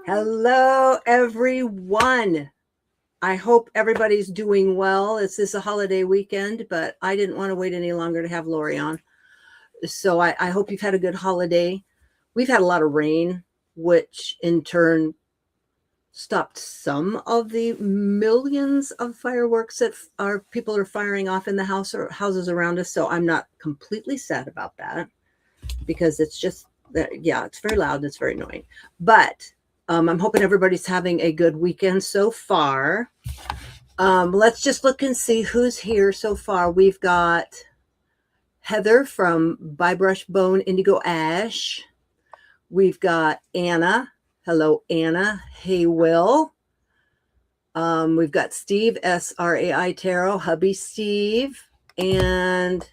Hello, everyone. I hope everybody's doing well. This is a holiday weekend, but I didn't want to wait any longer to have Laurie on. So I hope you've had a good holiday. We've had a lot of rain, which in turn stopped some of the millions of fireworks that our people are firing off in the house or houses around us. So I'm not completely sad about that because it's just that, yeah, it's very loud and it's very annoying. But I'm hoping everybody's having a good weekend so far. Let's just look and see who's here so far. We've got Heather from By Brush Bone Indigo Ash. We've got Anna. Hello, Anna. Hey, Will. We've got Steve, SRAI Tarot, hubby Steve, and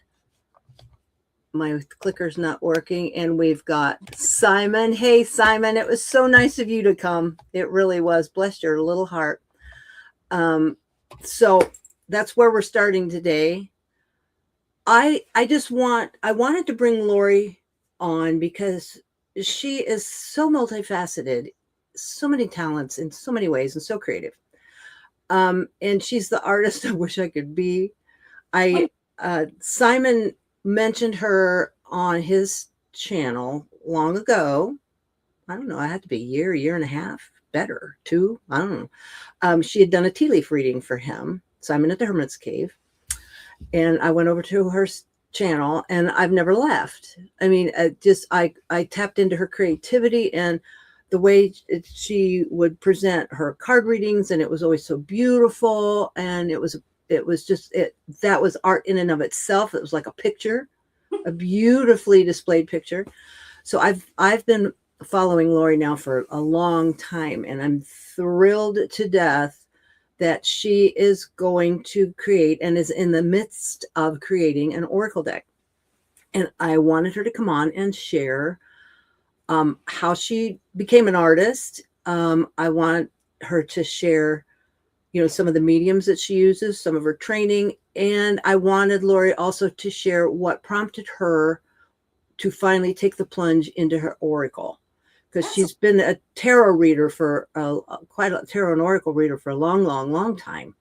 my clicker's not working. And we've got Simon. Hey, Simon, it was so nice of you to come. It really was. Bless your little heart. So that's where we're starting today. I wanted to bring Laurie on because she is so multifaceted, so many talents in so many ways, and so creative. And she's the artist I wish I could be. Simon mentioned her on his channel long ago. I don't know. I had to be a year and a half, better, 2. I don't know. She had done a tea leaf reading for him, Simon at the Hermit's Cave. And I went over to her channel and I've never left. I mean, I tapped into her creativity and the way she would present her card readings, and it was always so beautiful. And that was art in and of itself. It was like a picture, a beautifully displayed picture. So I've been following Laurie now for a long time, and I'm thrilled to death that she is going to create and is in the midst of creating an oracle deck. And I wanted her to come on and share how she became an artist. I want her to share, some of the mediums that she uses, some of her training. And I wanted Laurie also to share what prompted her to finally take the plunge into her oracle. Because she's been a tarot reader for quite a tarot and oracle reader for a long time.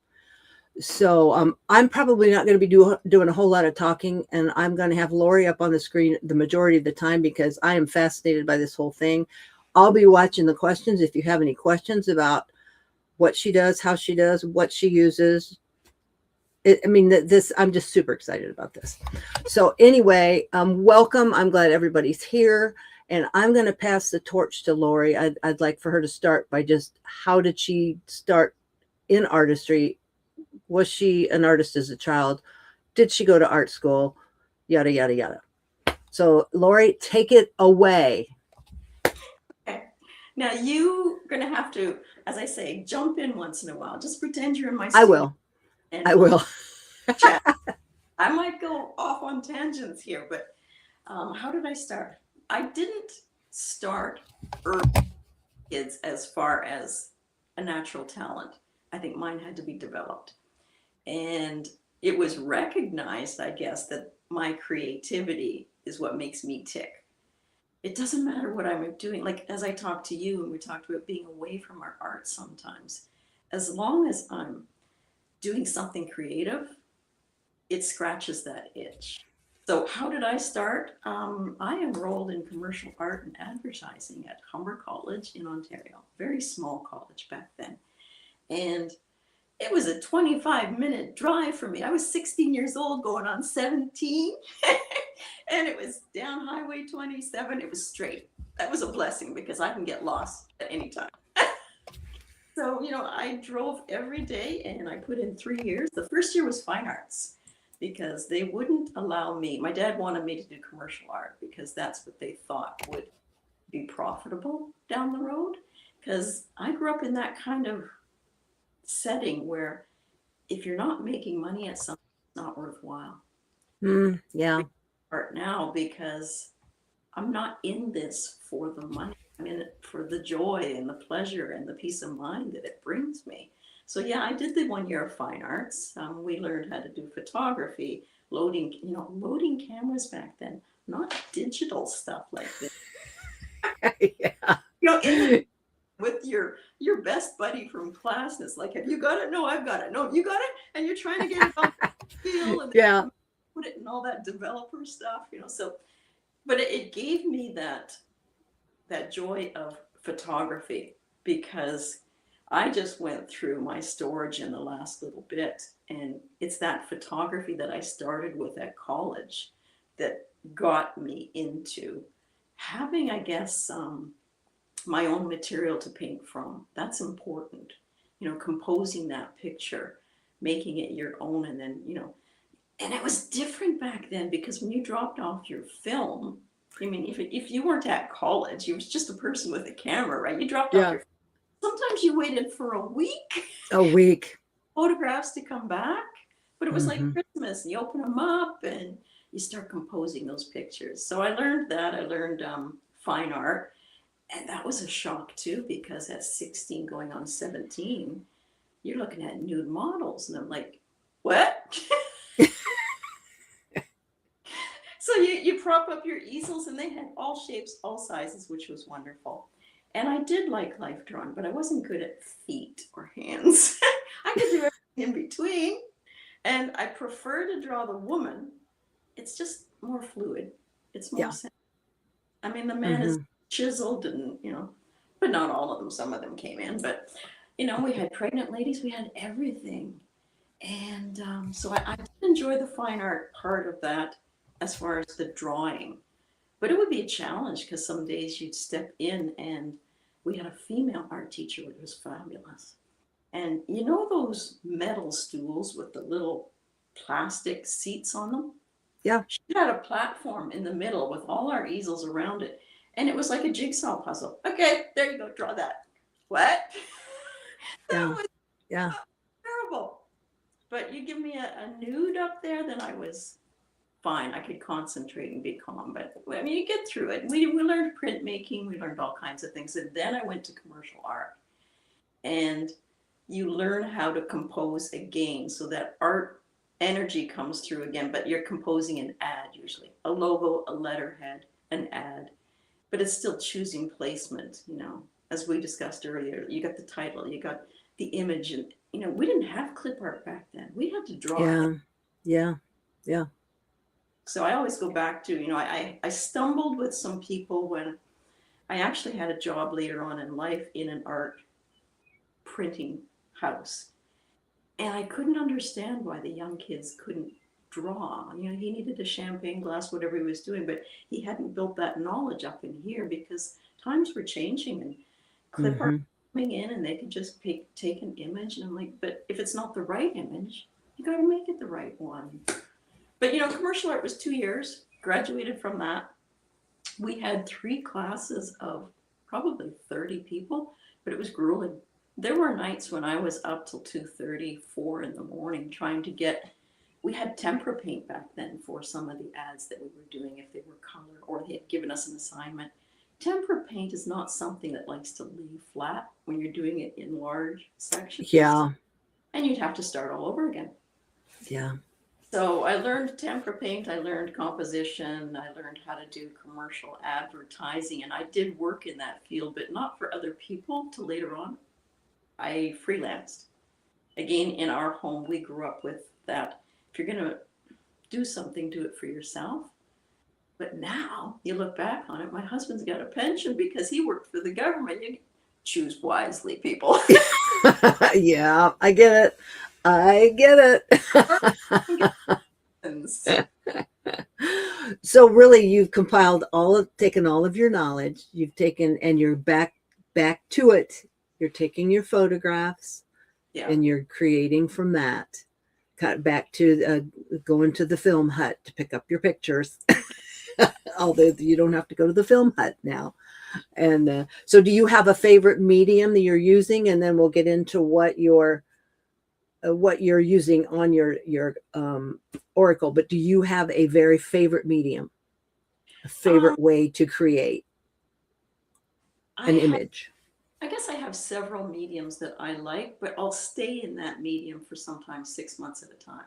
So I'm probably not going to be doing a whole lot of talking, and I'm going to have Laurie up on the screen the majority of the time because I am fascinated by this whole thing. I'll be watching the questions. If you have any questions about what she does, how she does, what she uses, I'm just super excited about this. So anyway, welcome. I'm glad everybody's here. And I'm going to pass the torch to Laurie. I'd like for her to start by just how did she start in artistry? Was she an artist as a child? Did she go to art school? Yada, yada, yada. So Laurie, take it away. Okay. Now you're going to have to, as I say, jump in once in a while. Just pretend you're in my studio. I will. Chat. I might go off on tangents here, but how did I start? I didn't start early kids as far as a natural talent. I think mine had to be developed. And it was recognized, I guess, that my creativity is what makes me tick. It doesn't matter what I'm doing. Like as I talked to you and we talked about being away from our art sometimes, as long as I'm doing something creative, it scratches that itch. So how did I start? I enrolled in commercial art and advertising at Humber College in Ontario, very small college back then. And it was a 25-minute drive for me. I was 16 years old going on 17 and it was down Highway 27. It was straight. That was a blessing because I can get lost at any time. So, I drove every day and I put in 3 years. The first year was fine arts, because they wouldn't allow me. My dad wanted me to do commercial art because that's what they thought would be profitable down the road. Because I grew up in that kind of setting where if you're not making money at something, it's not worthwhile. Yeah. Art now because I'm not in this for the money. I'm in it for the joy and the pleasure and the peace of mind that it brings me. So yeah, I did the 1 year of fine arts. We learned how to do photography, loading cameras back then, not digital stuff like this. Yeah. In with your best buddy from class, and it's like, have you got it? No, I've got it. No, you got it, and you're trying to get it on feel and Yeah. put it in all that developer stuff, so, but it gave me that joy of photography, because I just went through my storage in the last little bit, and it's that photography that I started with at college that got me into having, I guess, my own material to paint from. That's important, composing that picture, making it your own, and then, and it was different back then, because when you dropped off your film, I mean, if you weren't at college, you was just a person with a camera, right? You dropped off Yeah. your, sometimes you waited for a week A week. photographs to come back, but it was like Hmm. Christmas, and you open them up and you start composing those pictures. So I learned that. I learned fine art, and that was a shock too, because at 16 going on 17, you're looking at nude models, and I'm like, what? So you prop up your easels, and they had all shapes, all sizes, which was wonderful. And I did like life drawing, but I wasn't good at feet or hands. I could do everything in between, and I prefer to draw the woman. It's just more fluid. It's more. Yeah. I mean, the man is Hmm. chiseled, and but not all of them. Some of them came in, but we had pregnant ladies. We had everything. And so I did enjoy the fine art part of that, as far as the drawing. But it would be a challenge, because some days you'd step in, and we had a female art teacher who was fabulous. And those metal stools with the little plastic seats on them? Yeah. She had a platform in the middle with all our easels around it. And it was like a jigsaw puzzle. Okay, there you go, draw that. What? That Yeah. was Yeah. terrible. But you give me a nude up there, then I was fine. I could concentrate and be calm. But I mean, you get through it. We learned printmaking, we learned all kinds of things. And then I went to commercial art. And you learn how to compose again, so that art energy comes through again, but you're composing an ad, usually a logo, a letterhead, an ad, but it's still choosing placement. As we discussed earlier, you got the title, you got the image, and we didn't have clip art back then. We had to draw ahead. Yeah. Yeah. Yeah. So I always go back to, I stumbled with some people when I actually had a job later on in life in an art printing house. And I couldn't understand why the young kids couldn't draw. He needed a champagne glass, whatever he was doing, but he hadn't built that knowledge up in here, because times were changing, and clip art Hmm. coming in, and they could just take an image. And I'm like, but if it's not the right image, you got to make it the right one. But commercial art was 2 years, graduated from that. We had 3 classes of probably 30 people, but it was grueling. There were nights when I was up till 2:30, 4 in the morning trying to get. We had tempera paint back then for some of the ads that we were doing, if they were color or they had given us an assignment. Tempera paint is not something that likes to lay flat when you're doing it in large sections, Yeah. and you'd have to start all over again. Yeah. So I learned tempera paint, I learned composition, I learned how to do commercial advertising, and I did work in that field, but not for other people till later on. I freelanced. Again, in our home, we grew up with that. If you're going to do something, do it for yourself. But now you look back on it, my husband's got a pension because he worked for the government. You choose wisely, people. Yeah. I get it. I get it. So really, you've compiled taken all of your knowledge. You've taken, and you're back to it. You're taking your photographs, Yeah. and you're creating from that. Cut back to going to the film hut to pick up your pictures. Although you don't have to go to the film hut now. And so, do you have a favorite medium that you're using? And then we'll get into what you're using on your oracle. But do you have a very favorite medium, a Um, favorite way to create I an have image? I guess I have several mediums that I like, but I'll stay in that medium for sometimes 6 months at a time.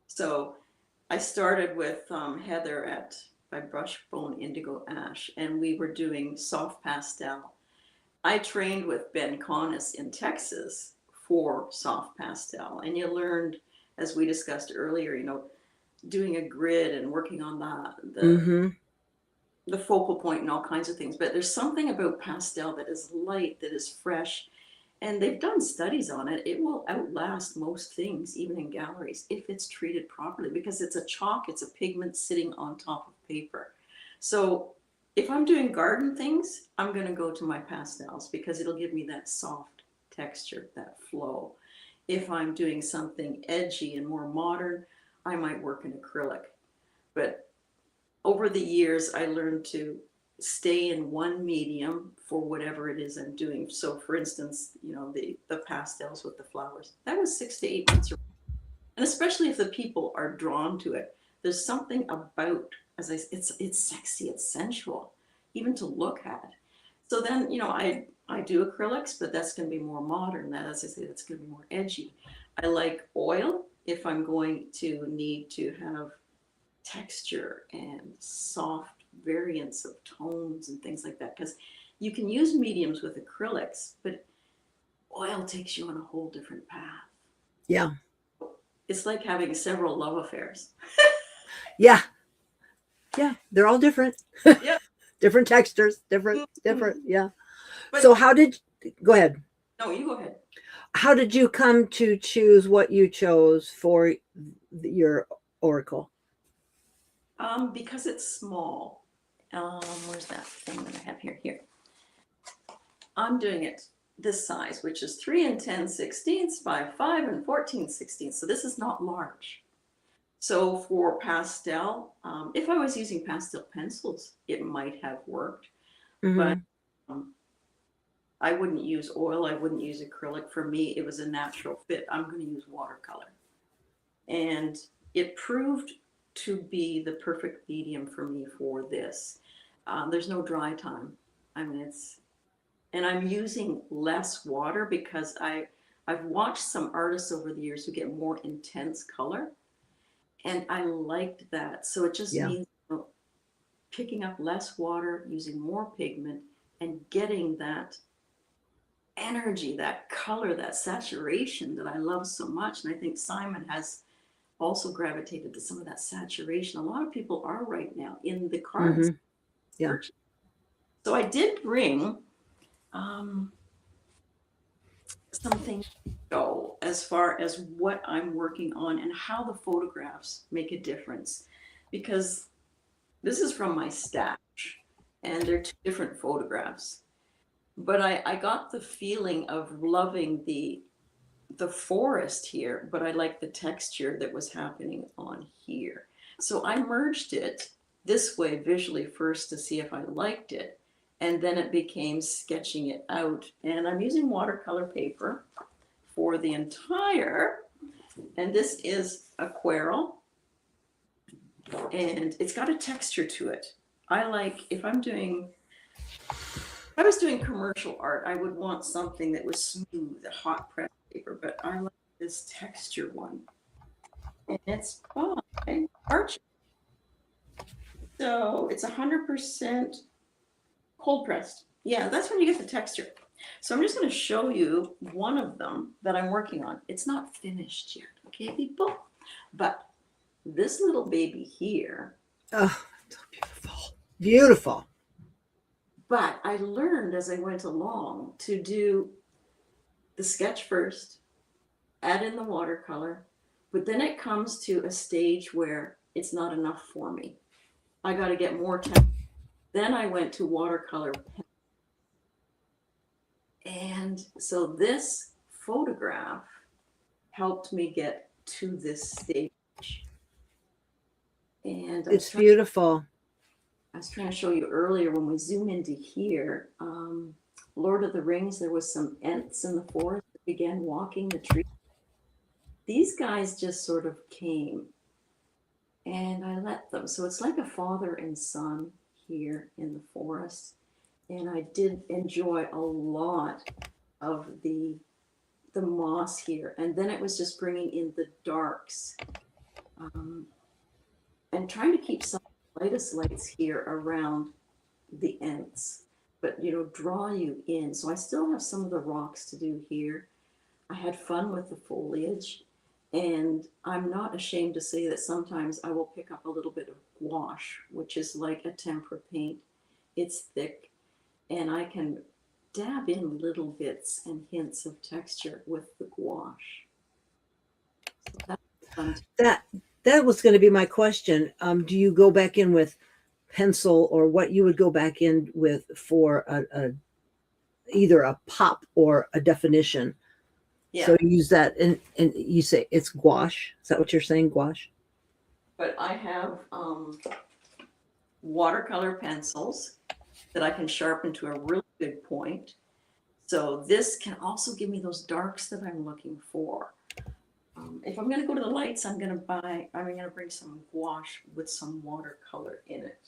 So I started with Heather at by Brush Bone Indigo Ash, and we were doing soft pastel. I trained with Ben Connis in Texas for soft pastel, and you learned, as we discussed earlier, doing a grid and working on Mm-hmm. the focal point and all kinds of things. But there's something about pastel that is light, that is fresh, and they've done studies on it. It will outlast most things, even in galleries, if it's treated properly, because it's a chalk, it's a pigment sitting on top of paper. So if I'm doing garden things, I'm going to go to my pastels because it'll give me that soft texture, that flow. If I'm doing something edgy and more modern, I might work in acrylic. But over the years, I learned to stay in one medium for whatever it is I'm doing. So, for instance, the pastels with the flowers, that was 6 to 8 months, and especially if the people are drawn to it. There's something about, it's sexy, it's sensual, even to look at. So then, I do acrylics, but that's going to be more modern. That, as I say, that's going to be more edgy. I like oil if I'm going to need to have texture and soft variants of tones and things like that, because you can use mediums with acrylics, but oil takes you on a whole different path. Yeah. It's like having several love affairs. Yeah. Yeah. They're all different. Yeah. Different textures, different. Yeah. But So go ahead. no, you go ahead. How did you come to choose what you chose for your oracle? Because it's small. Where's that thing that I have here? Here. I'm doing it this size, which is 3 and 10/16 by 5 and 14/16. So this is not large. So for pastel, if I was using pastel pencils, it might have worked, but Mm-hmm. um, I wouldn't use oil. I wouldn't use acrylic. For me, it was a natural fit. I'm going to use watercolor. And it proved to be the perfect medium for me for this. There's no dry time. I mean, and I'm using less water because I've watched some artists over the years who get more intense color, and I liked that. So it just Yeah. means picking up less water, using more pigment, and getting that energy, that color, that saturation that I love so much. And I think Simon has also gravitated to some of that saturation. A lot of people are right now in the cards. Mm-hmm. Yeah. So I did bring um, something go as far as what I'm working on and how the photographs make a difference, because this is from my stash and they're two different photographs, but I got the feeling of loving the forest here, but I like the texture that was happening on here. So I merged it this way visually first to see if I liked it, and then it became sketching it out. And I'm using watercolor paper for the entire, and this is aquarelle, and it's got a texture to it. I like, if I was doing commercial art, I would want something that was smooth, a hot press paper, but I like this texture one. And it's by Arch. So it's 100% cold pressed. Yeah, that's when you get the texture. So I'm just going to show you one of them that I'm working on. It's not finished yet, okay, people? But this little baby here, Oh, so beautiful. Beautiful. but I learned as I went along to do the sketch first, add in the watercolor, but then it comes to a stage where it's not enough for me. I got to get more time. Then I went to watercolor. And so this photograph helped me get to this stage. And It's beautiful. I was trying to show you earlier when we zoom into here, Lord of the Rings, there was some ents in the forest that began walking the tree. These guys just sort of came and I let them. So it's like a father and son here in the forest. And I did enjoy a lot of the moss here. And then it was just bringing in the darks um, and trying to keep some lightest lights here around the ends. but draw you in. So I still have some of the rocks to do here. I had fun with the foliage, and I'm not ashamed to say that sometimes I will pick up a little bit of gouache, which is like a tempera paint. It's thick, and I can dab in little bits and hints of texture with the gouache. So that's fun too. That was going to be my question. Do you go back in with pencil, or what you would go back in with for either a pop or a definition? Yeah, So you use that, and you say it's gouache. Is that what you're saying, gouache? but I have watercolor pencils that I can sharpen to a really good point. So this can also give me those darks that I'm looking for. If I'm going to go to the lights, I'm going to bring some gouache with some watercolor in it.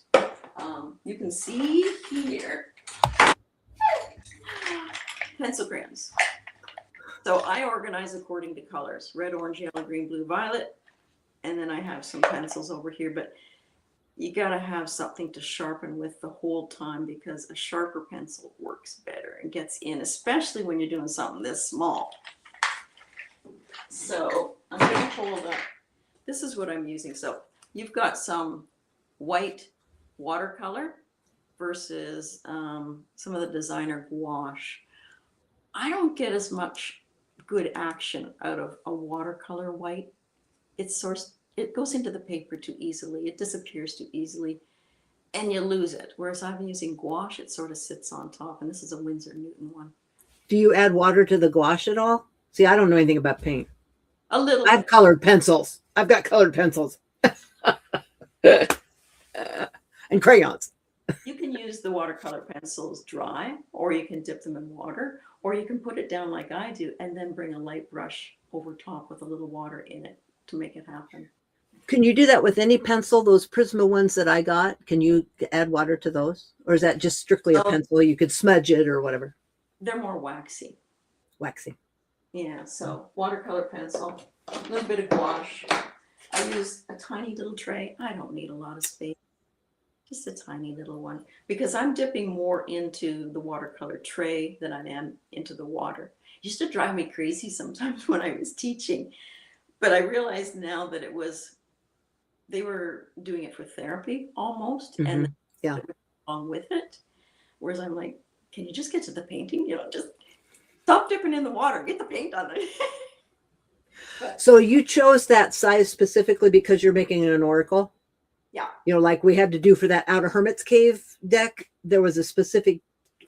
You can see here pencil crayons. So I organize according to colors: red, orange, yellow, green, blue, violet. And then I have some pencils over here, but you got to have something to sharpen with the whole time, because a sharper pencil works better and gets in, especially when you're doing something this small. So I'm going to hold up. This is what I'm using. So you've got some white watercolor versus some of the designer gouache. I don't get as much good action out of a watercolor white. It goes into the paper too easily. It disappears too easily, and you lose it. Whereas I'm using gouache, it sort of sits on top. And this is a Winsor Newton one. Do you add water to the gouache at all? See, I don't know anything about paint. A little I have bit. colored pencils. I've got colored pencils and crayons. You can use the watercolor pencils dry, or you can dip them in water, or you can put it down like I do and then bring a light brush over top with a little water in it to make it happen. Can you do that with any pencil? Those Prisma ones that I got, can you add water to those? Or is that just strictly a pencil? You could smudge it or whatever. They're more waxy. Waxy. Yeah, so watercolor pencil, a little bit of gouache. I use a tiny little tray. I don't need a lot of space, just a tiny little one, because I'm dipping more into the watercolor tray than I am into the water. It used to drive me crazy sometimes when I was teaching, but I realized now that they were doing it for therapy almost, and yeah, along with it. Whereas I'm like, can you just get to the painting? Just stop dipping in the water, get the paint on it. So you chose that size specifically because you're making an oracle? Yeah. Like we had to do for that Outer Hermit's Cave deck, there was a specific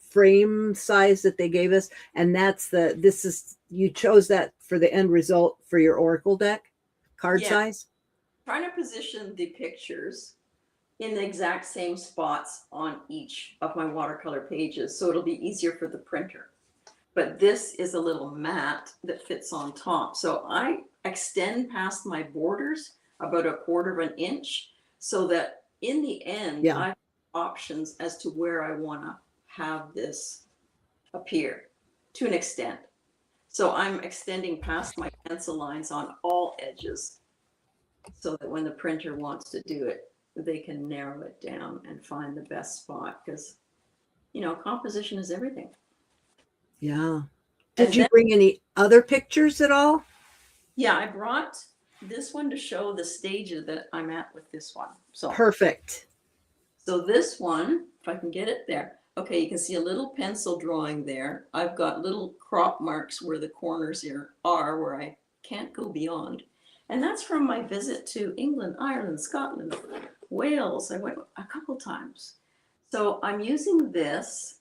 frame size that they gave us. And you chose that for the end result for your oracle deck card size? Trying to position the pictures in the exact same spots on each of my watercolor pages, so it'll be easier for the printer. But this is a little mat that fits on top. So I extend past my borders about 1/4 of an inch, so that in the end, I have options as to where I want to have this appear to an extent. So I'm extending past my pencil lines on all edges, so that when the printer wants to do it, they can narrow it down and find the best spot, because composition is everything. Yeah. Did you bring any other pictures at all? Yeah, I brought this one to show the stages that I'm at with this one. So perfect. So this one, if I can get it there. Okay, you can see a little pencil drawing there. I've got little crop marks where the corners here are, where I can't go beyond. And that's from my visit to England, Ireland, Scotland, Wales. I went a couple times. So I'm using this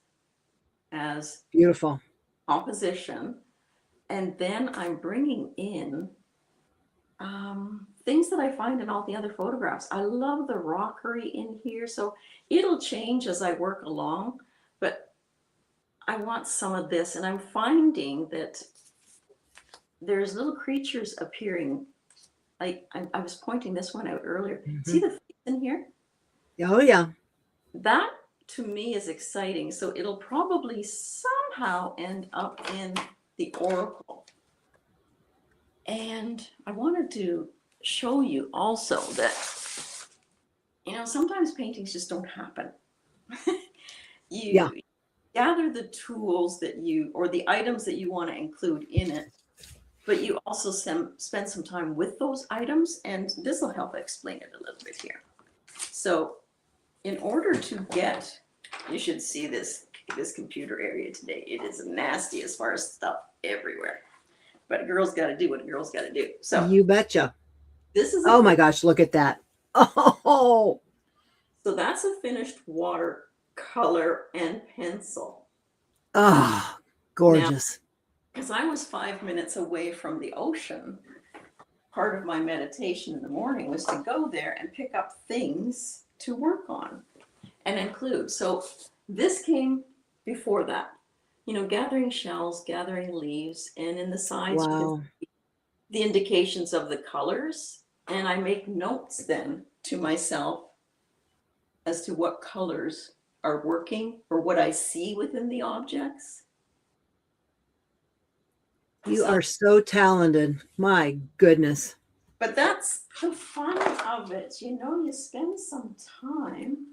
as beautiful composition. And then I'm bringing in things that I find in all the other photographs. I love the rockery in here. So it'll change as I work along, but I want some of this. And I'm finding that there's little creatures appearing. Like I was pointing this one out earlier. See the face in here? Oh, yeah. That to me is exciting. So it'll probably somehow end up in the oracle. And I wanted to show you also that, sometimes paintings just don't happen. gather the tools that you, or the items that you want to include in it, but you also spend some time with those items, and this will help explain it a little bit here. So in order to get, you should see this computer area today. It is nasty as far as stuff everywhere, but a girl's got to do what a girl's got to do. So You betcha. this is Oh my gosh, look at that. Oh, so that's a finished watercolor and pencil. oh, gorgeous. Because I was 5 minutes away from the ocean, part of my meditation in the morning was to go there and pick up things to work on and include. So this came before that, gathering shells, gathering leaves, and in the sides, you Wow. can see the indications of the colors. And I make notes then to myself as to what colors are working or what I see within the objects. You are so talented. My goodness. But that's the fun of it. You spend some time,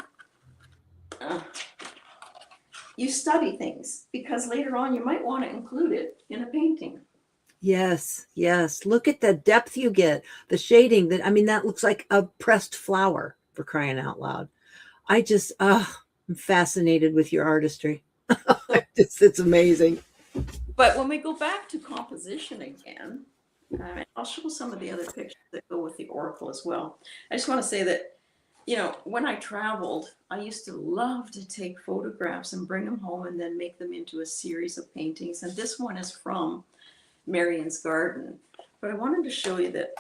you study things, because later on you might want to include it in a painting. Yes, yes. Look at the depth you get, the shading. That looks like a pressed flower, for crying out loud. I'm fascinated with your artistry. It's amazing. But when we go back to composition again, I'll show some of the other pictures that go with the oracle as well. I just want to say that, when I traveled, I used to love to take photographs and bring them home and then make them into a series of paintings. And this one is from Marion's garden. But I wanted to show you that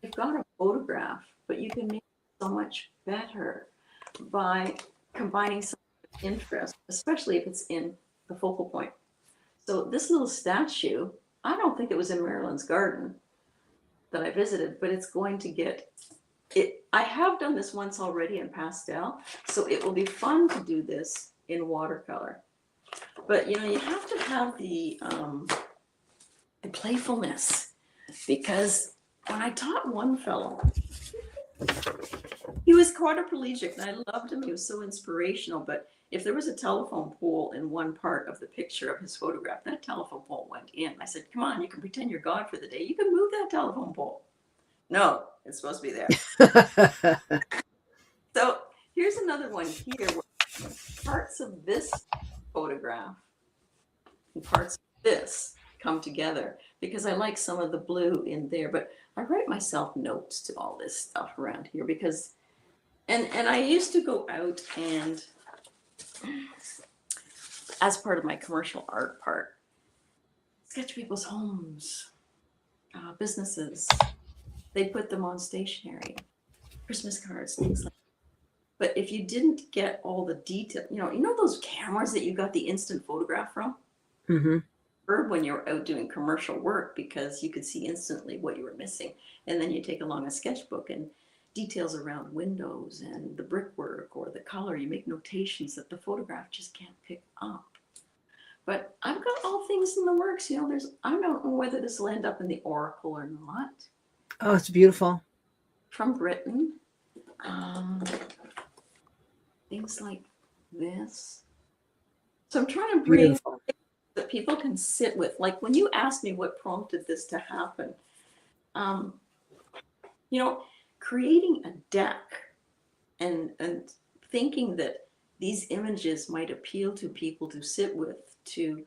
you've got a photograph, but you can make it so much better by combining some interest, especially if it's in the focal point. So this little statue, I don't think it was in Marilyn's garden that I visited, but it's going to get it. I have done this once already in pastel, so it will be fun to do this in watercolor. But you have to have the playfulness, because when I taught one fellow, he was quadriplegic and I loved him. He was so inspirational, but if there was a telephone pole in one part of the picture of his photograph, that telephone pole went in. I said, come on, you can pretend you're God for the day. You can move that telephone pole. No, it's supposed to be there. So here's another one here where parts of this photograph and parts of this come together, because I like some of the blue in there, but I write myself notes to all this stuff around here because, and I used to go out and, as part of my commercial art part, sketch people's homes, businesses. They put them on stationery, Christmas cards, things like that. But if you didn't get all the detail, those cameras that you got the instant photograph from? Mm-hmm. Or when you're out doing commercial work, because you could see instantly what you were missing. And then you take along a sketchbook and details around windows and the brickwork or the color. You make notations that the photograph just can't pick up. But I've got all things in the works. I don't know whether this will end up in the Oracle or not. Oh, it's beautiful. From Britain. Things like this. So I'm trying to bring Beautiful. that people can sit with. Like when you asked me what prompted this to happen, creating a deck and thinking that these images might appeal to people to sit with, to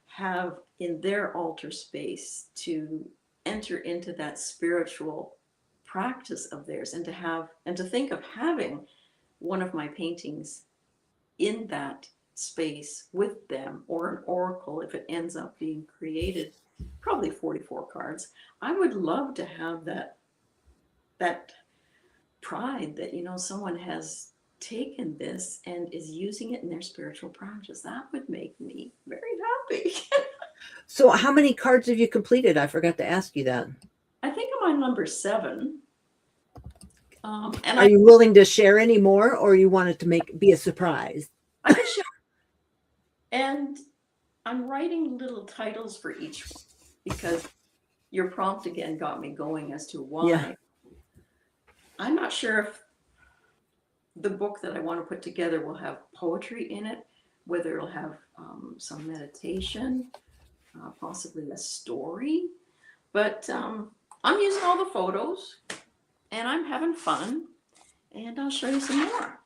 have in their altar space, to enter into that spiritual practice of theirs, and to think of having one of my paintings in that space with them, or an oracle if it ends up being created, probably 44 cards. I would love to have that pride that someone has taken this and is using it in their spiritual practice. That would make me very happy. So how many cards have you completed? I forgot to ask you that. I think I'm on number 7. And Are you willing to share any more, or you want it to be a surprise? I can share. And I'm writing little titles for each one, because your prompt again got me going as to why. Yeah. I'm not sure if the book that I want to put together will have poetry in it, whether it'll have some meditation, possibly a story. But I'm using all the photos and I'm having fun, and I'll show you some more.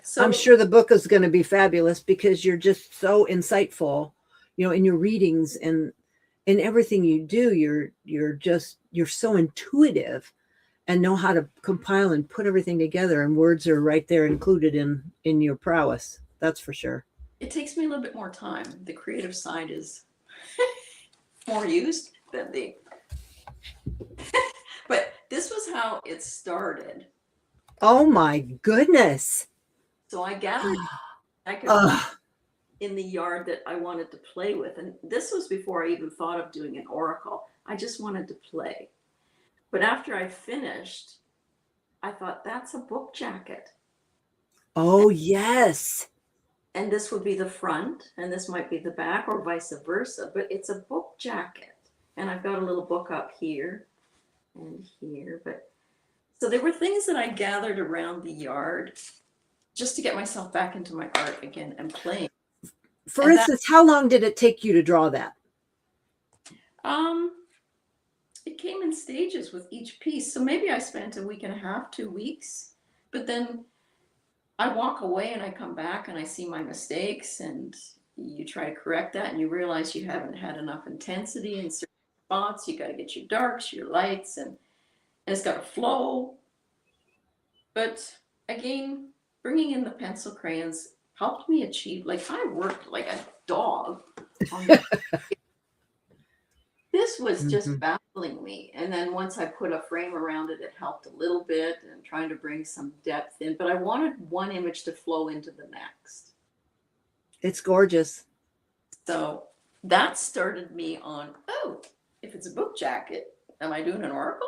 So I'm sure the book is going to be fabulous because you're just so insightful, in your readings and in everything you do. You're so intuitive and know how to compile and put everything together, and words are right there included in your prowess. That's for sure. it takes me a little bit more time. The creative side is more used than the but this was how it started. Oh my goodness. So I gathered I could Ugh. in the yard that I wanted to play with. And this was before I even thought of doing an oracle. I just wanted to play. But after I finished, I thought, that's a book jacket. Oh yes. And this would be the front, and this might be the back, or vice versa. But it's a book jacket. And I've got a little book up here and here. But so there were things that I gathered around the yard just to get myself back into my art again and playing. For instance, how long did it take you to draw that? It came in stages with each piece. So maybe I spent a week and a half, 2 weeks, but then I walk away and I come back and I see my mistakes, and you try to correct that and you realize you haven't had enough intensity in certain spots. You got to get your darks, your lights, and it's got to flow. But again, bringing in the pencil crayons helped me achieve, like I worked like a dog on this was just baffling me. And then once I put a frame around it, it helped a little bit and trying to bring some depth in. But I wanted one image to flow into the next. It's gorgeous. So that started me on, if it's a book jacket, am I doing an oracle?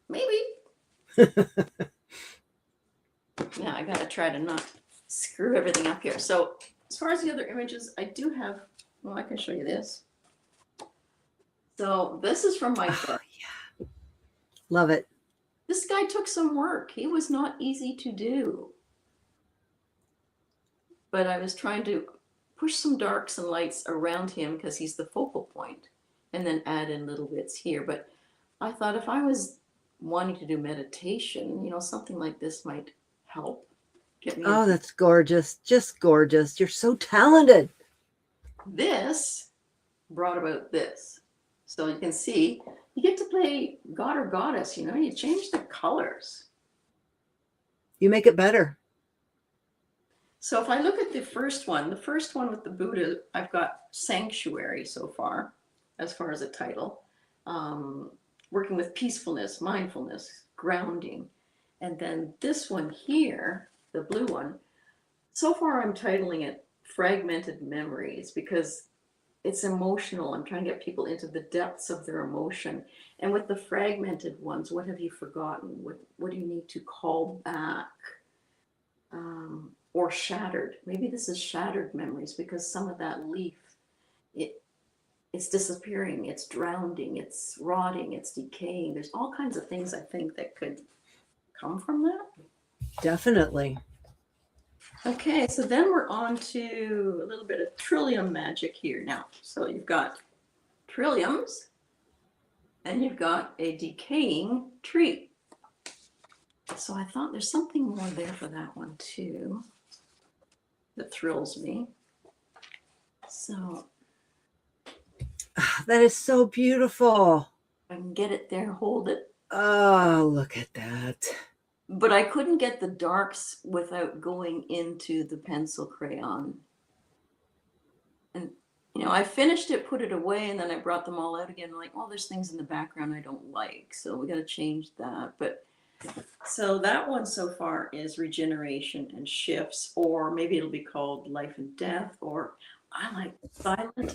Maybe. Yeah, I got to try to not screw everything up here. So as far as the other images, I do have, I can show you this. So this is from my book. Yeah. Love it. This guy took some work. He was not easy to do. But I was trying to push some darks and lights around him because he's the focal point, and then add in little bits here. But I thought if I was wanting to do meditation, something like this might help get me. Oh, that's gorgeous. Just gorgeous. You're so talented. This brought about this. So you can see, you get to play God or Goddess, you change the colors. You make it better. So if I look at the first one with the Buddha, I've got Sanctuary so far as a title. Working with peacefulness, mindfulness, grounding. And then this one here, the blue one, so far I'm titling it Fragmented Memories because it's emotional. I'm trying to get people into the depths of their emotion. And with the fragmented ones, what have you forgotten? What do you need to call back? Or shattered. Maybe this is shattered memories because some of that leaf, it's disappearing, it's drowning, it's rotting, it's decaying. There's all kinds of things I think that could come from that. Definitely. Okay, so then we're on to a little bit of trillium magic here now. So you've got trilliums and you've got a decaying tree. So I thought there's something more there for that one too that thrills me. So that is so beautiful. I can get it there, hold it. Oh, look at that. But I couldn't get the darks without going into the pencil crayon. And, I finished it, put it away, and then I brought them all out again. I'm like, there's things in the background I don't like, so we got to change that. But so that one so far is regeneration and shifts, or maybe it'll be called life and death, or I like silent.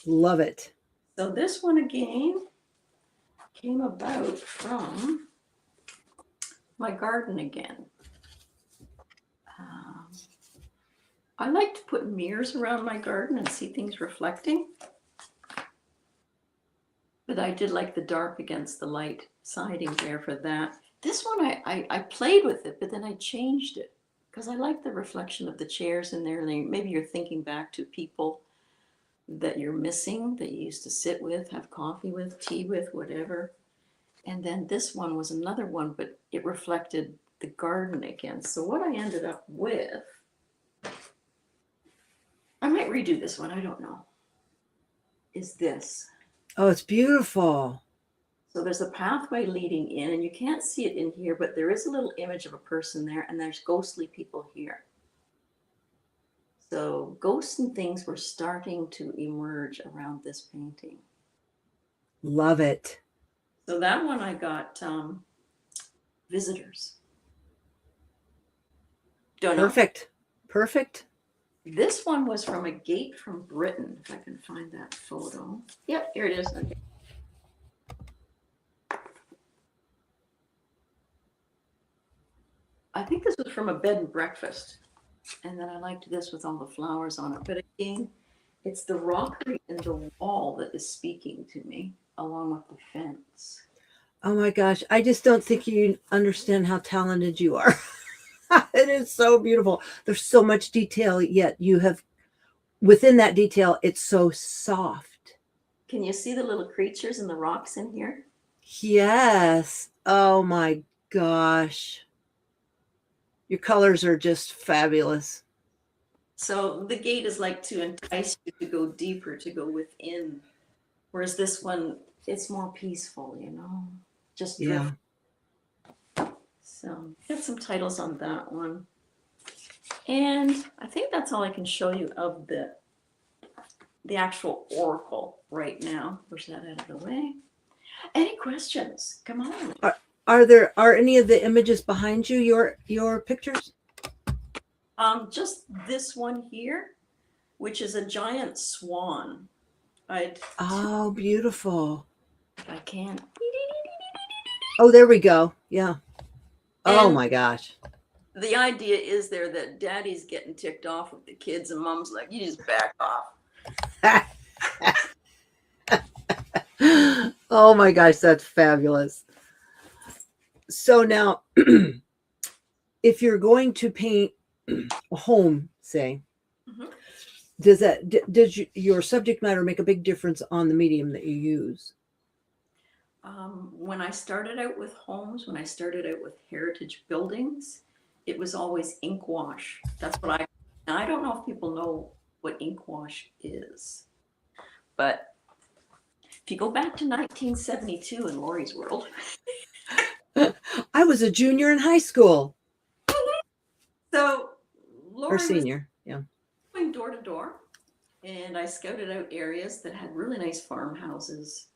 Love it. So this one again came about from my garden again. I like to put mirrors around my garden and see things reflecting. But I did like the dark against the light siding there for that. This one, I played with it, but then I changed it because I like the reflection of the chairs in there. And maybe you're thinking back to people that you're missing, that you used to sit with, have coffee with, tea with, whatever. And then this one was another one, but it reflected the garden again. So what I ended up with, I might redo this one, I don't know, is this. Oh, it's beautiful. So there's a pathway leading in, and you can't see it in here, but there is a little image of a person there, and there's ghostly people here. So ghosts and things were starting to emerge around this painting. Love it. So that one I got visitors. Don't know. Perfect. Perfect. This one was from a gate from Britain, if I can find that photo. Yep, here it is. I think this was from a bed and breakfast. And then I liked this with all the flowers on it. But again, it's the rockery in the wall that is speaking to me, along with the fence. Oh my gosh. I just don't think you understand how talented you are. It is so beautiful. There's so much detail, yet you have, within that detail, it's so soft. Can you see the little creatures and the rocks in here? Yes. Oh my gosh. Your colors are just fabulous. So the gate is like to entice you to go deeper, to go within. Whereas this one, it's more peaceful, you know, just drift. Yeah. So got some titles on that one. And I think that's all I can show you of the actual oracle right now. Push that out of the way. Any questions? Come on. Are any of the images behind you your pictures? Just this one here, which is a giant swan. Oh, beautiful. If I can. Oh, there we go. Yeah. Oh And my gosh. the idea is there that daddy's getting ticked off with the kids and mom's like, you just back off. Oh my gosh, that's fabulous. So now, if you're going to paint a home, say, Mhm. does your subject matter make a big difference on the medium that you use? When I started out with homes, when I started out with heritage buildings, it was always ink wash. That's what I don't know if people know what ink wash is, but if you go back to 1972 in Laurie's world. I was a junior in high school. So Or Laurie was senior. Yeah. going door to door, and I scouted out areas that had really nice farmhouses,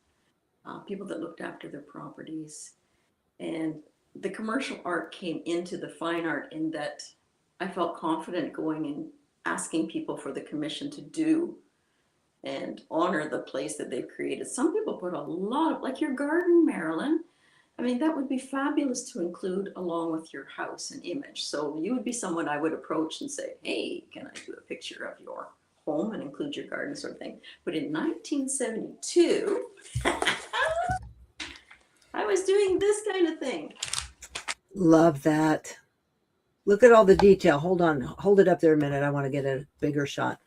people that looked after their properties. And the commercial art came into the fine art in that I felt confident going and asking people for the commission to do and honor the place that they've created. Some people put a lot of, like your garden, Marilyn. I mean, that would be fabulous to include along with your house and image. So you would be someone I would approach and say, hey, can I do a picture of your home and include your garden sort of thing. But in 1972, I was doing this kind of thing. Love that. Look at all the detail. Hold on. Hold it up there a minute. I want to get a bigger shot.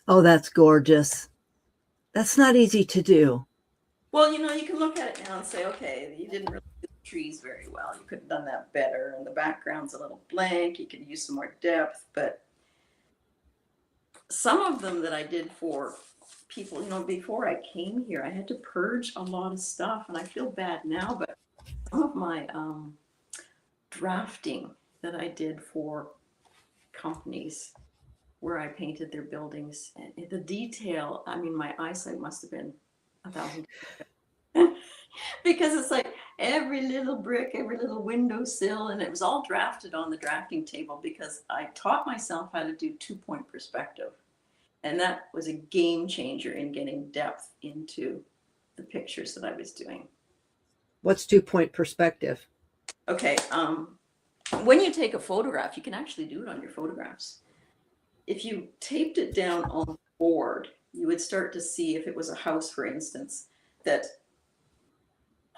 Oh, that's gorgeous. That's not easy to do. Well, you know, you can look at it now and say, okay, you didn't really do the trees very well. You could have done that better. And the background's a little blank. You could use some more depth. But some of them that I did for people, you know, before I came here, I had to purge a lot of stuff. And I feel bad now, but some of my drafting that I did for companies where I painted their buildings, and the detail, I mean, my eyesight must have been 1,000 because it's like every little brick, every little windowsill, and it was all drafted on the drafting table because I taught myself how to do 2-point perspective. And that was a game changer in getting depth into the pictures that I was doing. What's 2-point perspective? Okay, when you take a photograph, you can actually do it on your photographs. If you taped it down on the board, you would start to see, if it was a house, for instance, that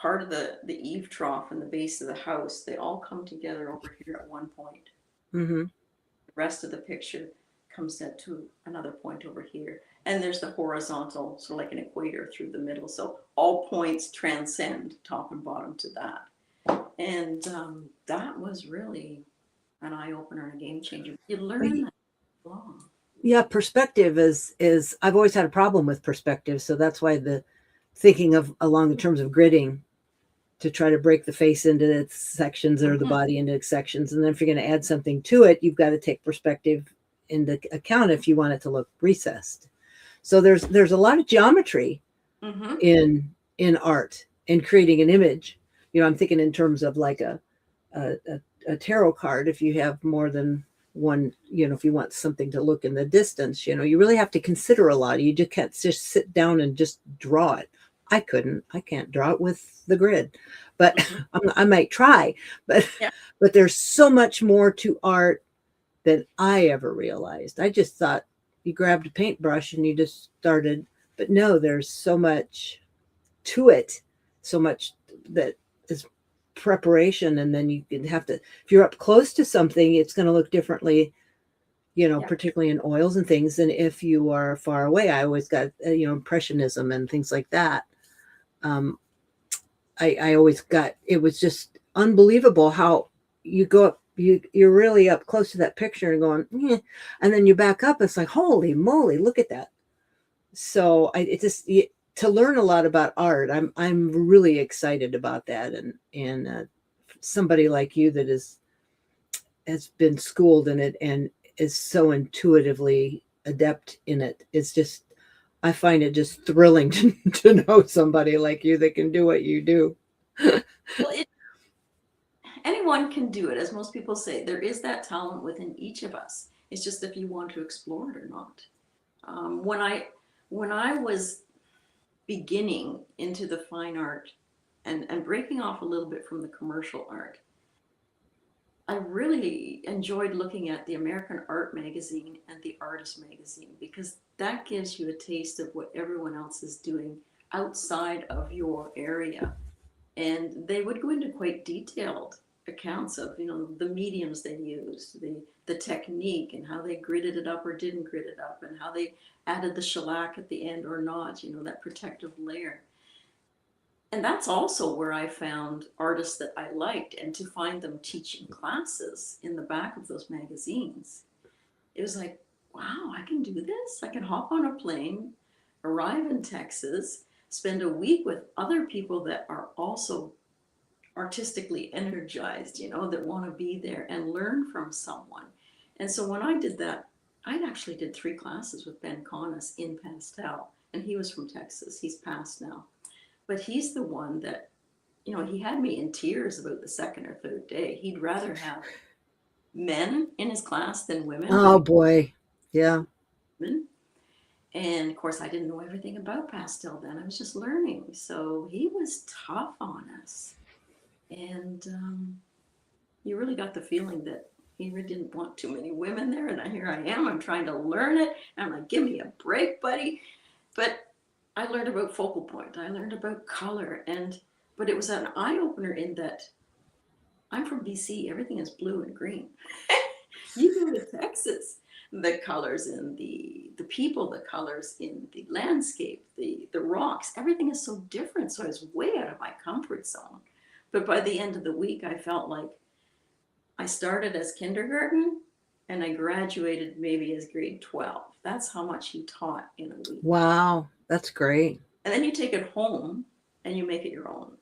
part of the eave trough and the base of the house, they all come together over here at one point. Mm-hmm. The rest of the picture comes down to another point over here. And there's the horizontal, so like an equator through the middle. So all points transcend top and bottom to that. And that was really an eye opener and a game changer. You learn that long. Yeah, perspective is I've always had a problem with perspective, so that's why the thinking of along the terms of gridding to try to break the face into its sections or the body into its sections, and then if you're going to add something to it, you've got to take perspective into account if you want it to look recessed. So there's a lot of geometry Mm-hmm. in art in creating an image. I'm thinking in terms of like a, a tarot card. If you have more than one, if you want something to look in the distance, you really have to consider a lot. You just can't just sit down and just draw it. I can't draw it with the grid, but I might try. But Yeah. but there's so much more to art than I ever realized. I just thought you grabbed a paintbrush and you just started, but no, there's so much to it, so much that is preparation, and then you can have to, if you're up close to something, it's going to look differently, particularly in oils and things, than if you are far away. I always got impressionism and things like that. I always got, it was just unbelievable how you go up, you're really up close to that picture and going, and then you back up, it's like, holy moly, look at that. So to learn a lot about art, I'm really excited about that, and somebody like you that has been schooled in it and is so intuitively adept in it. It's just, I find it just thrilling to know somebody like you that can do what you do. Well, anyone can do it, as most people say. There is that talent within each of us. It's just if you want to explore it or not. When I was beginning into the fine art and breaking off a little bit from the commercial art, I really enjoyed looking at the American Art Magazine and the Artist Magazine, because that gives you a taste of what everyone else is doing outside of your area. And they would go into quite detailed accounts of the mediums they used, the technique, and how they gridded it up or didn't grid it up, and how they added the shellac at the end or not, that protective layer. And that's also where I found artists that I liked, and to find them teaching classes in the back of those magazines, it was like, wow, I can do this. I can hop on a plane, arrive in Texas, spend a week with other people that are also artistically energized, that want to be there and learn from someone. And so when I did that, I actually did 3 classes with Ben Connis in pastel, and he was from Texas. He's passed now. But he's the one that, he had me in tears about the second or third day. He'd rather have men in his class than women. Oh boy. Yeah. Women. And of course, I didn't know everything about pastel then. I was just learning. So he was tough on us. And you really got the feeling that he really didn't want too many women there. And here I am, I'm trying to learn it. And I'm like, give me a break, buddy. But I learned about focal point. I learned about color. But it was an eye opener in that I'm from BC. Everything is blue and green. You go to Texas, the colors in the people, the colors in the landscape, the rocks, everything is so different. So I was way out of my comfort zone. But by the end of the week, I felt like I started as kindergarten and I graduated maybe as grade 12. That's how much he taught in a week. Wow, that's great. And then you take it home and you make it your own.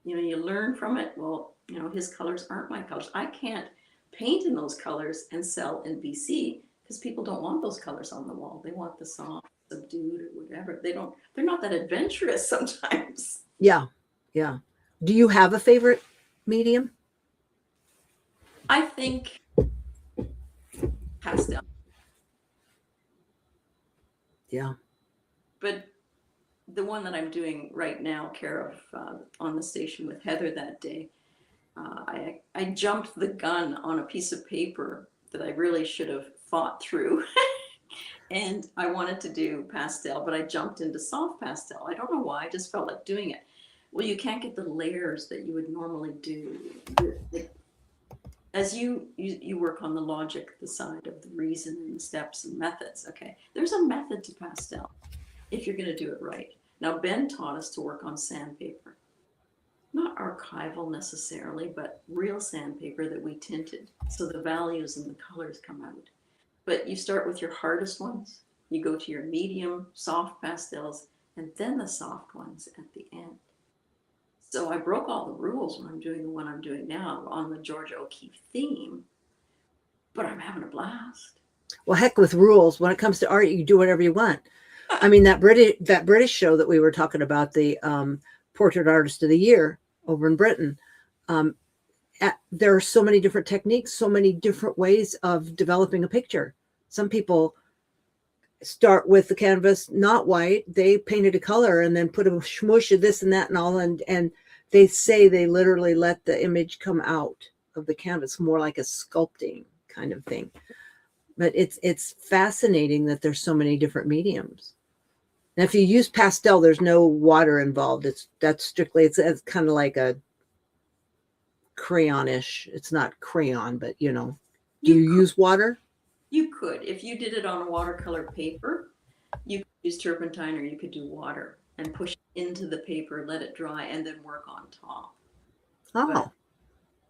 You learn from it. Well, his colors aren't my colors. I can't paint in those colors and sell in BC because people don't want those colors on the wall. They want the soft, subdued, or whatever. They're not that adventurous sometimes. Yeah. Yeah. Do you have a favorite medium? I think pastel. Yeah. But the one that I'm doing right now, care of on the station with Heather that day, I jumped the gun on a piece of paper that I really should have thought through. And I wanted to do pastel, but I jumped into soft pastel. I don't know why, I just felt like doing it. Well, you can't get the layers that you would normally do. As you work on the logic, the side of the reason and the steps and methods, okay, there's a method to pastel if you're going to do it right. Now, Ben taught us to work on sandpaper, not archival necessarily, but real sandpaper that we tinted, so the values and the colors come out. But you start with your hardest ones, you go to your medium soft pastels, and then the soft ones at the end. So I broke all the rules when I'm doing the one I'm doing now on the Georgia O'Keeffe theme, but I'm having a blast. Well, heck with rules. When it comes to art, you do whatever you want. I mean, that British show that we were talking about, the Portrait Artist of the Year over in Britain. Um, there are so many different techniques, so many different ways of developing a picture. Some people start with the canvas not white, they painted a color and then put a smush of this and that and all, and they say they literally let the image come out of the canvas, more like a sculpting kind of thing. But it's fascinating that there's so many different mediums. And if you use pastel, there's no water involved. That's strictly, it's kind of like a crayonish. It's not crayon, but do you use water? You could, if you did it on a watercolor paper, you could use turpentine or you could do water and push it into the paper, let it dry, and then work on top. Oh, But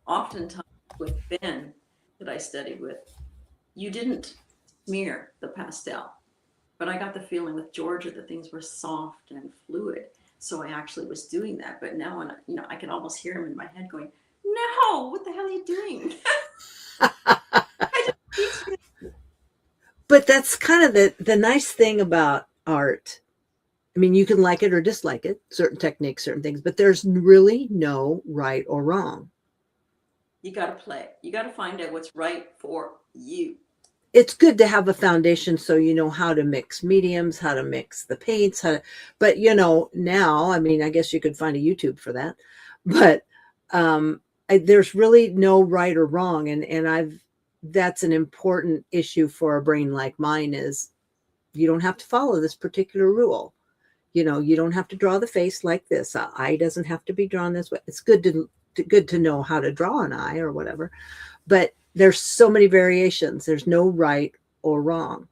oftentimes with Ben that I studied with, you didn't smear the pastel. But I got the feeling with Georgia that things were soft and fluid. So I actually was doing that. But now, when I can almost hear him in my head going, "No, what the hell are you doing?" I just teach you. but that's kind of the nice thing about art. I mean, you can like it or dislike it, certain techniques, certain things, but there's really no right or wrong. You got to play. You got to find out what's right for you. It's good to have a foundation so you know how to mix mediums, how to mix the paints, but now, I mean, I guess you could find a YouTube for that, but there's really no right or wrong, and that's an important issue for a brain like mine. Is you don't have to follow this particular rule. You don't have to draw the face like this. A eye doesn't have to be drawn this way. It's good to know how to draw an eye or whatever, but there's so many variations. There's no right or wrong.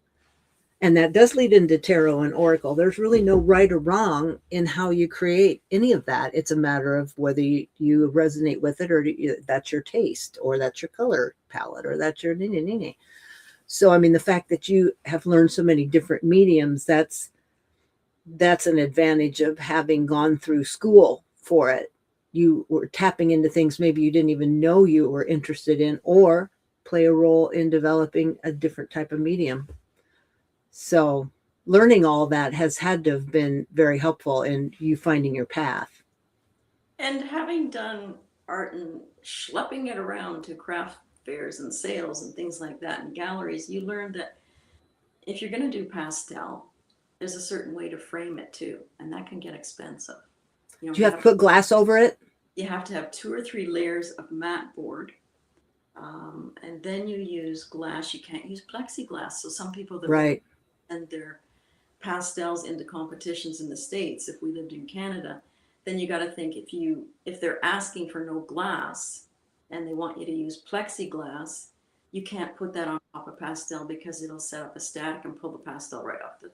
And that does lead into tarot and oracle. There's really no right or wrong in how you create any of that. It's a matter of whether you resonate with it, or that's your taste, or that's your color palette, or that's your nini. So, I mean, the fact that you have learned so many different mediums, that's an advantage of having gone through school for it. You were tapping into things maybe you didn't even know you were interested in, or play a role in developing a different type of medium. So learning all that has had to have been very helpful in you finding your path. And having done art and schlepping it around to craft fairs and sales and things like that and galleries, you learn that if you're going to do pastel, there's a certain way to frame it too, and that can get expensive. Do you have to put glass over it? You have to have 2 or 3 layers of matte board, and then you use glass. You can't use plexiglass. So some people that Right. send their pastels into competitions in the States, if we lived in Canada, then you got to think, if they're asking for no glass and they want you to use plexiglass, you can't put that on top of pastel because it'll set up a static and pull the pastel right off the.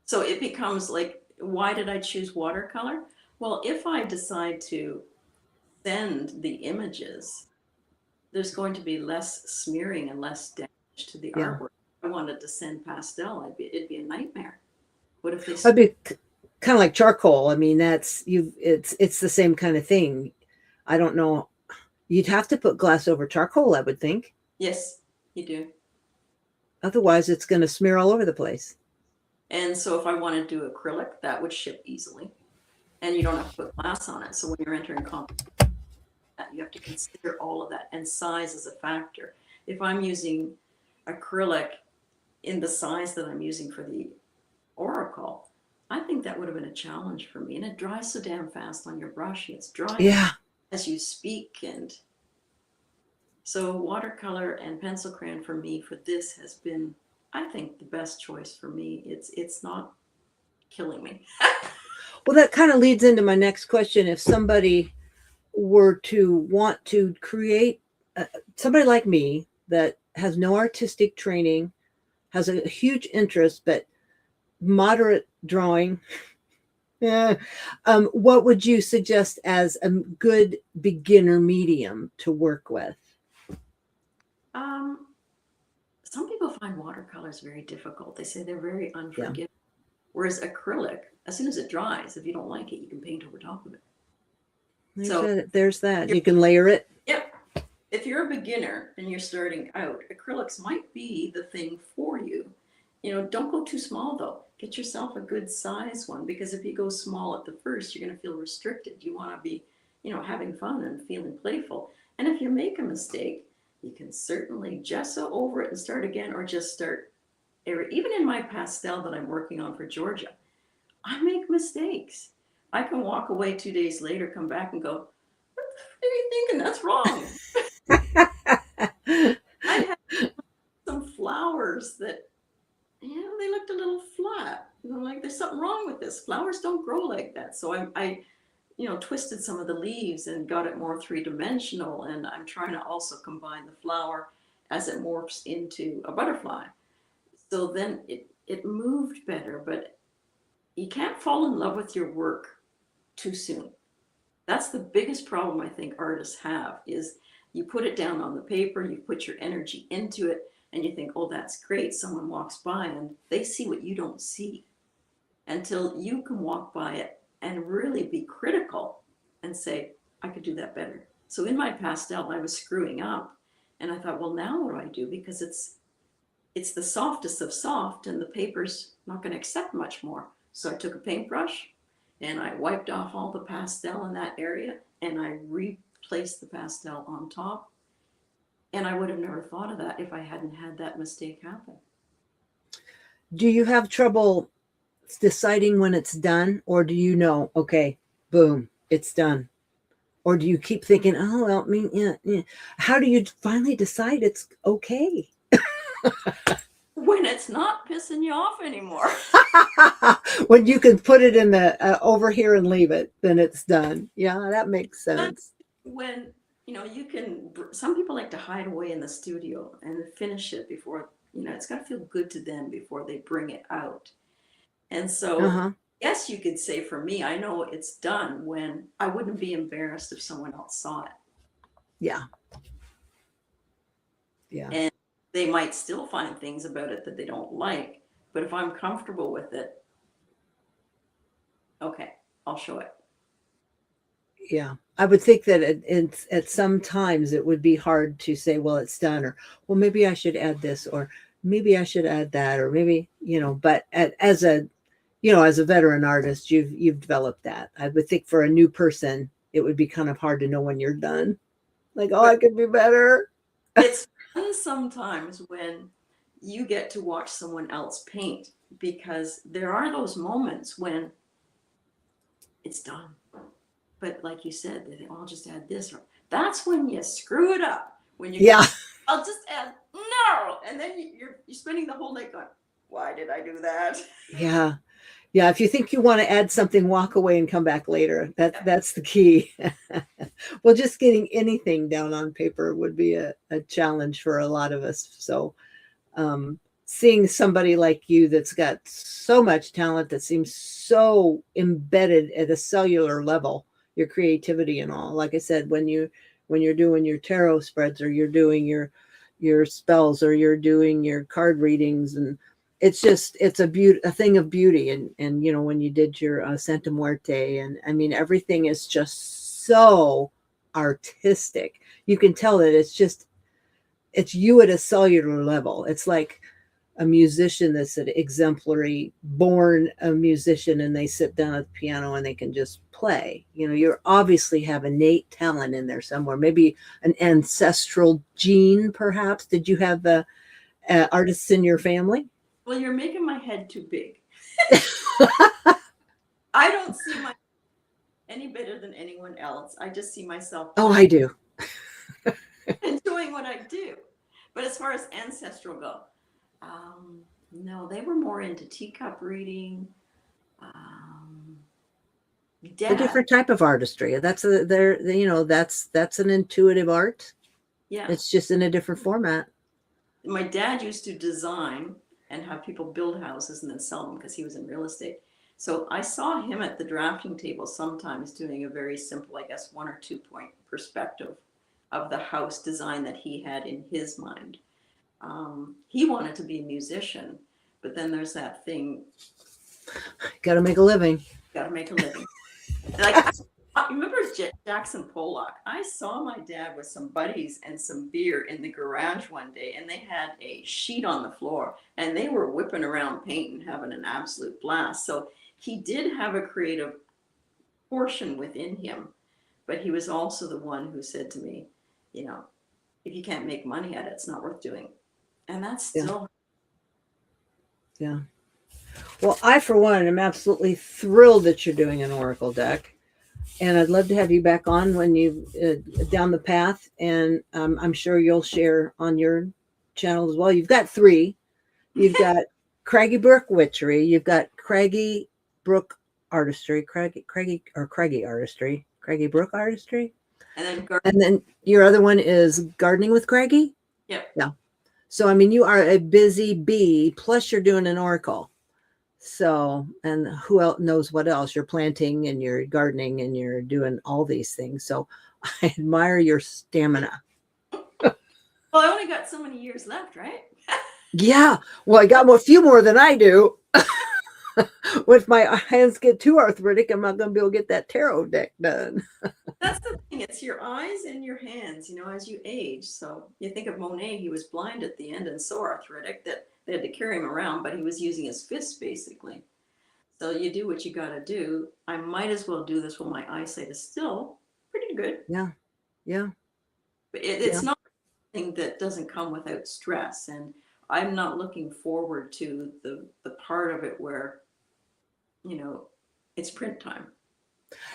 So it becomes like, why did I choose watercolor? Well, if I decide to send the images, there's going to be less smearing and less damage to the Yeah. artwork. If I wanted to send pastel, it'd be a nightmare. What if they? It'd be kind of like charcoal. I mean, it's the same kind of thing. I don't know. You'd have to put glass over charcoal, I would think. Yes, you do. Otherwise, it's going to smear all over the place. And so if I want to do acrylic, that would ship easily. And you don't have to put glass on it. So when you're entering competition, you have to consider all of that. And size is a factor. If I'm using acrylic in the size that I'm using for the oracle, I think that would have been a challenge for me. And it dries so damn fast on your brush. It's dry Yeah. as you speak. And so watercolor and pencil crayon for me for this has been, I think, the best choice for me. It's not killing me. Well, that kind of leads into my next question. If somebody were to want to create somebody like me that has no artistic training, has a huge interest, but moderate drawing, yeah, what would you suggest as a good beginner medium to work with? Um, some people find watercolors very difficult. They say they're very Yeah, unforgiving. Whereas acrylic, as soon as it dries, if you don't like it, you can paint over top of it. there's So, that. There's that. you're, You can layer it. yep, if you're a beginner and you're starting out, acrylics might be the thing for you. Don't go too small though. Get yourself a good size one, because if you go small at the first, you're going to feel restricted. You want to be, having fun and feeling playful. And if you make a mistake, you can certainly gesso over it and start again, or just start. Even in my pastel that I'm working on for Georgia, I make mistakes. I can walk away 2 days later, come back and go, what are you thinking? That's wrong. I had some flowers that, they looked a little flat. And I'm like, there's something wrong with this. Flowers don't grow like that. So I twisted some of the leaves and got it more three-dimensional. And I'm trying to also combine the flower as it morphs into a butterfly. So then it moved better, but you can't fall in love with your work too soon. That's the biggest problem I think artists have, is you put it down on the paper, you put your energy into it, and you think, oh, that's great. Someone walks by and they see what you don't see, until you can walk by it and really be critical and say, I could do that better. So in my pastel, I was screwing up, and I thought, well, now what do I do? Because it's the softest of soft, and the paper's not going to accept much more. So I took a paintbrush and I wiped off all the pastel in that area, and I replaced the pastel on top. And I would have never thought of that if I hadn't had that mistake happen. Do you have trouble deciding when it's done, or do you know, okay, boom, it's done? Or do you keep thinking, oh, well, I mean, yeah, yeah. How do you finally decide it's okay? When it's not pissing you off anymore. When you can put it in the over here and leave it, then it's done. Yeah, that makes sense. When you can, some people like to hide away in the studio and finish it before, it's got to feel good to them before they bring it out. And Uh so, huh. yes, you could say, for me, I know it's done when I wouldn't be embarrassed if someone else saw it. Yeah. Yeah. And they might still find things about it that they don't like, but if I'm comfortable with it, okay, I'll show it. Yeah. I would think that at some times it would be hard to say, well, it's done, or, well, maybe I should add this, or maybe I should add that, or maybe, but as a, as a veteran artist, you've developed that. I would think for a new person, it would be kind of hard to know when you're done. Like, oh, But I could be better. it's fun sometimes when you get to watch someone else paint, because there are those moments when it's done. But like you said, they think, oh, I'll just add this. Or that's when you screw it up. When you go, Yeah. I'll just add no, and then you're spending the whole night going, why did I do that? Yeah. Yeah. If you think you want to add something, walk away and come back later. That's the key. Well, just getting anything down on paper would be a challenge for a lot of us. So seeing somebody like you that's got so much talent, that seems so embedded at a cellular level, your creativity and all, like I said, when you're doing your tarot spreads, or you're doing your spells, or you're doing your card readings, and it's a thing of beauty. And when you did your Santa Muerte, and I mean, everything is just so artistic. You can tell that it's you at a cellular level. It's like a musician that's an exemplary born a musician, and they sit down at the piano and they can just play. You obviously have innate talent in there somewhere, maybe an ancestral gene, perhaps. Did you have the artists in your family? Well, you're making my head too big. I don't see my any better than anyone else. I just see myself Oh, playing I do. and doing what I do. But as far as ancestral go, no, they were more into teacup reading. Um, a different type of artistry. That's that's an intuitive art. Yeah. It's just in a different format. My dad used to design and have people build houses and then sell them because he was in real estate. So I saw him at the drafting table sometimes doing a very simple, I guess, 1 or 2 point perspective of the house design that he had in his mind. He wanted to be a musician, but then there's that thing, Got to make a living. got to make a living. Like, I remember Jackson Pollock. I saw my dad with some buddies and some beer in the garage one day, and they had a sheet on the floor, and they were whipping around paint and having an absolute blast. So he did have a creative portion within him, but he was also the one who said to me, if you can't make money at it, it's not worth doing. And that's still. Yeah. Well, I, for one, am absolutely thrilled that you're doing an oracle deck. And I'd love to have you back on when you down the path. And I'm sure you'll share on your channel as well. You've got 3. You've got Craggy Brook Witchery. You've got Craggy Brook Artistry. Craggy Artistry. Craggy Brook Artistry. And then your other one is Gardening with Craggy. Yep. Yeah. So, I mean, you are a busy bee, plus you're doing an oracle. So, and who else knows what else? You're planting and you're gardening and you're doing all these things. So I admire your stamina. Well, I only got so many years left, right? Yeah. Well, I got a few more than I do. If my hands get too arthritic, I'm not going to be able to get that tarot deck done. That's the thing. It's your eyes and your hands, as you age. So you think of Monet, he was blind at the end and so arthritic that they had to carry him around, but he was using his fists basically. So you do what you got to do. I might as well do this when my eyesight is still pretty good. Yeah. Yeah. But it's not something that doesn't come without stress. And I'm not looking forward to the part of it where, it's print time.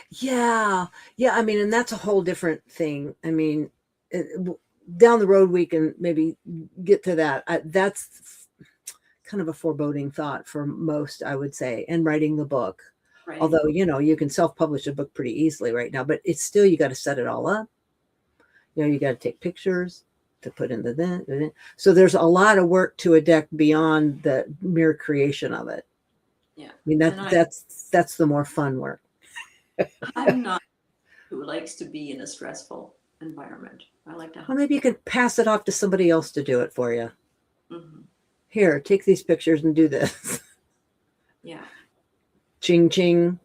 Yeah. Yeah. I mean, and that's a whole different thing. I mean, down the road, we can maybe get to that. That's kind of a foreboding thought for most, I would say, and writing the book. Right. Although, you can self-publish a book pretty easily right now, but it's still, you got to set it all up. You got to take pictures to put in the. So there's a lot of work to a deck beyond the mere creation of it. Yeah. I mean, that's the more fun work. I'm not who likes to be in a stressful environment. I like to. Well, maybe you can pass it off to somebody else to do it for you. Mm-hmm. Here, take these pictures and do this. Yeah. Ching, ching.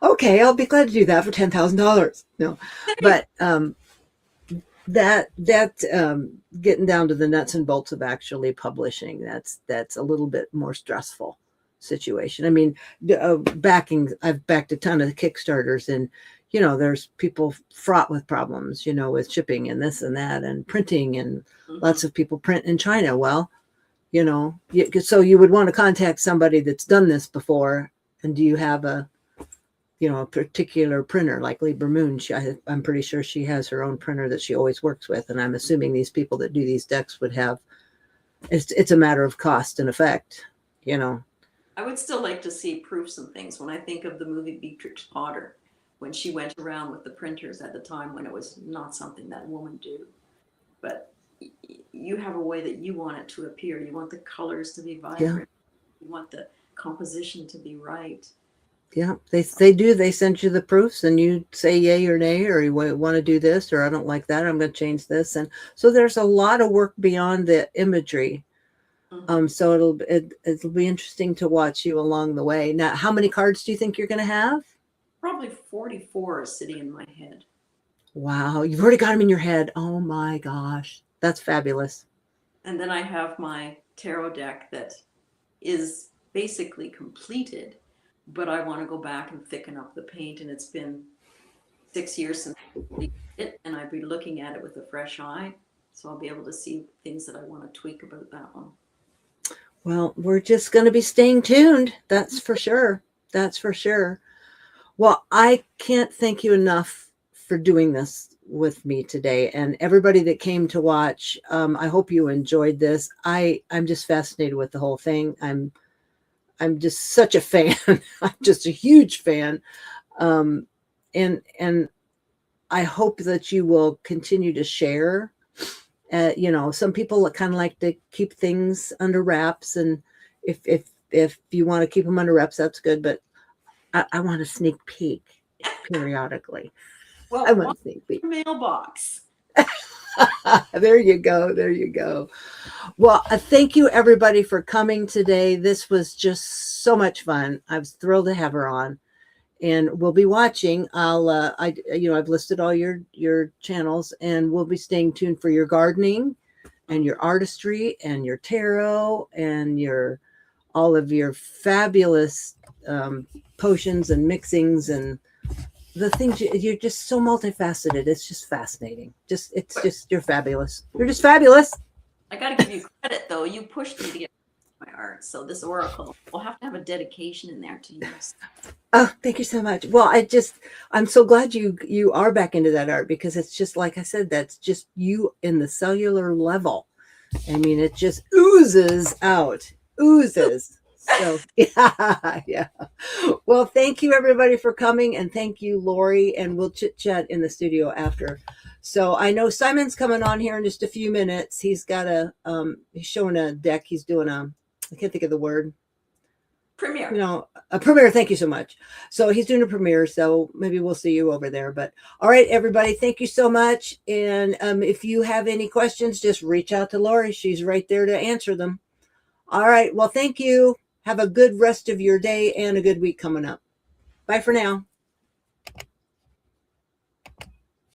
Okay, I'll be glad to do that for $10,000. No, but getting down to the nuts and bolts of actually publishing, that's a little bit more stressful situation. I mean, I've backed a ton of Kickstarters, and there's people fraught with problems, with shipping and this and that and printing, and lots of people print in China. Well, so you would want to contact somebody that's done this before. And do you have a particular printer like Libra Moon? I'm pretty sure she has her own printer that she always works with. And I'm assuming these people that do these decks would have, it's a matter of cost and effect, I would still like to see proofs and things. When I think of the movie Beatrix Potter, when she went around with the printers at the time when it was not something that woman do. But you have a way that you want it to appear. You want the colors to be vibrant. Yeah. You want the composition to be right. Yeah, they do. They send you the proofs and you say yay or nay, or you want to do this, or I don't like that, I'm going to change this. And so there's a lot of work beyond the imagery. Mm-hmm. So it'll be interesting to watch you along the way. Now, how many cards do you think you're going to have? Probably 44 is sitting in my head. Wow, you've already got them in your head. Oh my gosh, that's fabulous. And then I have my tarot deck that is basically completed, but I want to go back and thicken up the paint. And it's been 6 years since I completed it, and I'd be looking at it with a fresh eye. So I'll be able to see things that I want to tweak about that one. Well, we're just going to be staying tuned. That's for sure. That's for sure. Well, I can't thank you enough for doing this with me today, and everybody that came to watch. I hope you enjoyed this. I'm just fascinated with the whole thing. I'm just such a fan. I'm just a huge fan. Um, and I hope that you will continue to share. You know, some people kind of like to keep things under wraps, and if you want to keep them under wraps, that's good. But I want a sneak peek periodically. I Well, want watch a sneak peek. your mailbox. There you go. There you go. Well, thank you everybody for coming today. This was just so much fun. I was thrilled to have her on, and we'll be watching. I've listed all your channels, and we'll be staying tuned for your gardening and your artistry and your tarot and your all of your fabulous potions and mixings and the things you're just so multifaceted. It's just fascinating. You're fabulous. You're just fabulous. I got to give you credit, though. You pushed me to get my art. So this oracle will have to have a dedication in there to use. Oh, thank you so much. Well, I'm so glad you are back into that art, because it's just like I said, that's just you in the cellular level. I mean, it just oozes out, oozes. So yeah, yeah. Well, thank you everybody for coming, and thank you, Laurie, and we'll chit chat in the studio after. So I know Simon's coming on here in just a few minutes. He's he's showing a deck. He's doing I can't think of the word. Premiere. You know, a premiere. Thank you so much. So he's doing a premiere. So maybe we'll see you over there. But all right, everybody, thank you so much. And if you have any questions, just reach out to Laurie. She's right there to answer them. All right. Well, thank you. Have a good rest of your day and a good week coming up. Bye for now.